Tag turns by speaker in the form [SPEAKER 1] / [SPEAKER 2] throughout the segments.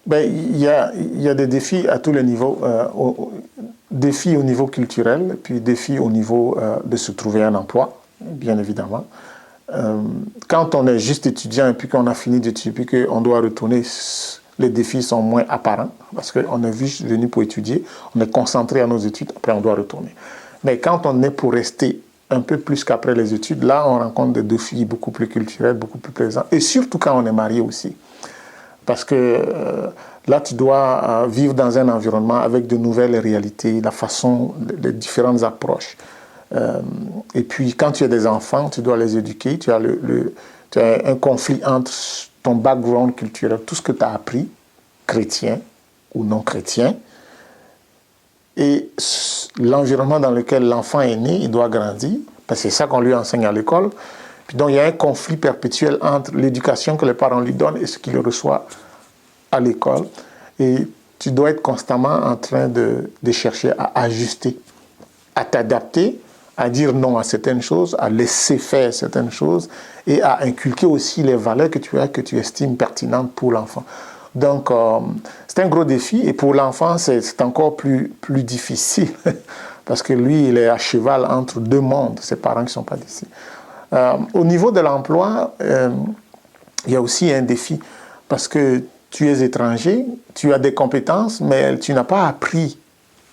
[SPEAKER 1] Ben, il y a des défis à tous les niveaux. Défis au niveau culturel, puis défis au niveau de se trouver un emploi, bien évidemment. Quand on est juste étudiant et puis qu'on a fini d'étudier, puis qu'on doit retourner, les défis sont moins apparents parce qu'on est juste venu pour étudier, on est concentré à nos études, après on doit retourner. Mais quand on est pour rester un peu plus qu'après les études, là on rencontre des défis beaucoup plus culturels, beaucoup plus plaisants, et surtout quand on est marié aussi. Parce que là, tu dois vivre dans un environnement avec de nouvelles réalités, la façon, les différentes approches. Et puis, quand tu as des enfants, tu dois les éduquer. Tu as un conflit entre ton background culturel, tout ce que tu as appris, chrétien ou non chrétien, et l'environnement dans lequel l'enfant est né, il doit grandir, parce que c'est ça qu'on lui enseigne à l'école. Puis donc, il y a un conflit perpétuel entre l'éducation que les parents lui donnent et ce qu'il reçoit à l'école. Et tu dois être constamment en train de chercher à ajuster, à t'adapter, à dire non à certaines choses, à laisser faire certaines choses et à inculquer aussi les valeurs que tu as, que tu estimes pertinentes pour l'enfant. Donc, c'est un gros défi et pour l'enfant, c'est encore plus difficile parce que lui, il est à cheval entre deux mondes, ses parents qui ne sont pas d'ici. Au niveau de l'emploi, il y a aussi un défi parce que tu es étranger, tu as des compétences, mais tu n'as pas appris,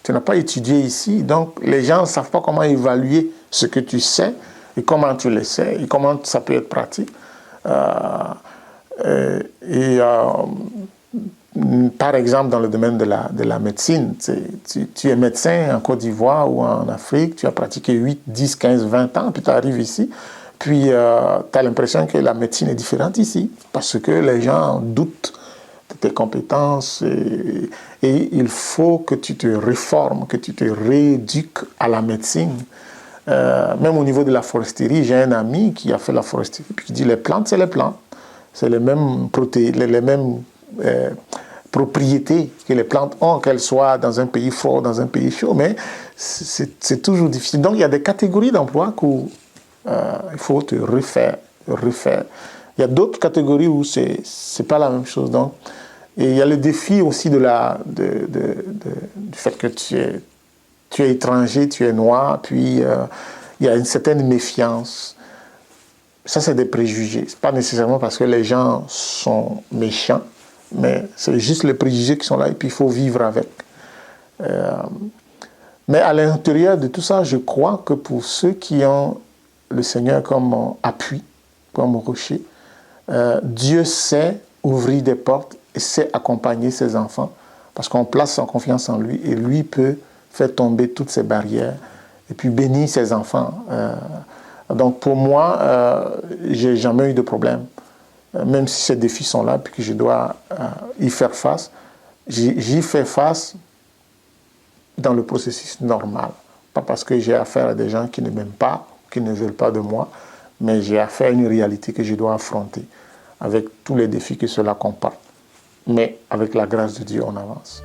[SPEAKER 1] tu n'as pas étudié ici. Donc, les gens ne savent pas comment évaluer ce que tu sais et comment tu le sais et comment ça peut être pratique. Par exemple, dans le domaine de la médecine, tu es médecin en Côte d'Ivoire ou en Afrique, tu as pratiqué 8, 10, 15, 20 ans, puis tu arrives ici, puis tu as l'impression que la médecine est différente ici, parce que les gens doutent de tes compétences et il faut que tu te réformes, que tu te rééduques à la médecine. Même au niveau de la foresterie, j'ai un ami qui a fait la foresterie, puis qui dit les plantes, c'est les plantes. C'est les mêmes les mêmes propriétés que les plantes ont, qu'elles soient dans un pays froid, dans un pays chaud, mais c'est toujours difficile. Donc il y a des catégories d'emplois où il faut te refaire. Il y a d'autres catégories où c'est pas la même chose. Donc, et il y a le défi aussi du fait que tu es étranger, tu es noir, puis il y a une certaine méfiance. Ça, c'est des préjugés. Ce n'est pas nécessairement parce que les gens sont méchants, mais c'est juste les préjugés qui sont là et puis il faut vivre avec. Mais à l'intérieur de tout ça, je crois que pour ceux qui ont le Seigneur comme appui, comme rocher, Dieu sait ouvrir des portes et sait accompagner ses enfants parce qu'on place son confiance en lui et lui peut faire tomber toutes ces barrières et puis bénir ses enfants. Donc pour moi, j'ai jamais eu de problème. Même si ces défis sont là puis que je dois y faire face, j'y fais face dans le processus normal. Pas parce que j'ai affaire à des gens qui ne m'aiment pas, qui ne veulent pas de moi, mais j'ai affaire à une réalité que je dois affronter avec tous les défis que cela comporte. Mais avec la grâce de Dieu, on avance.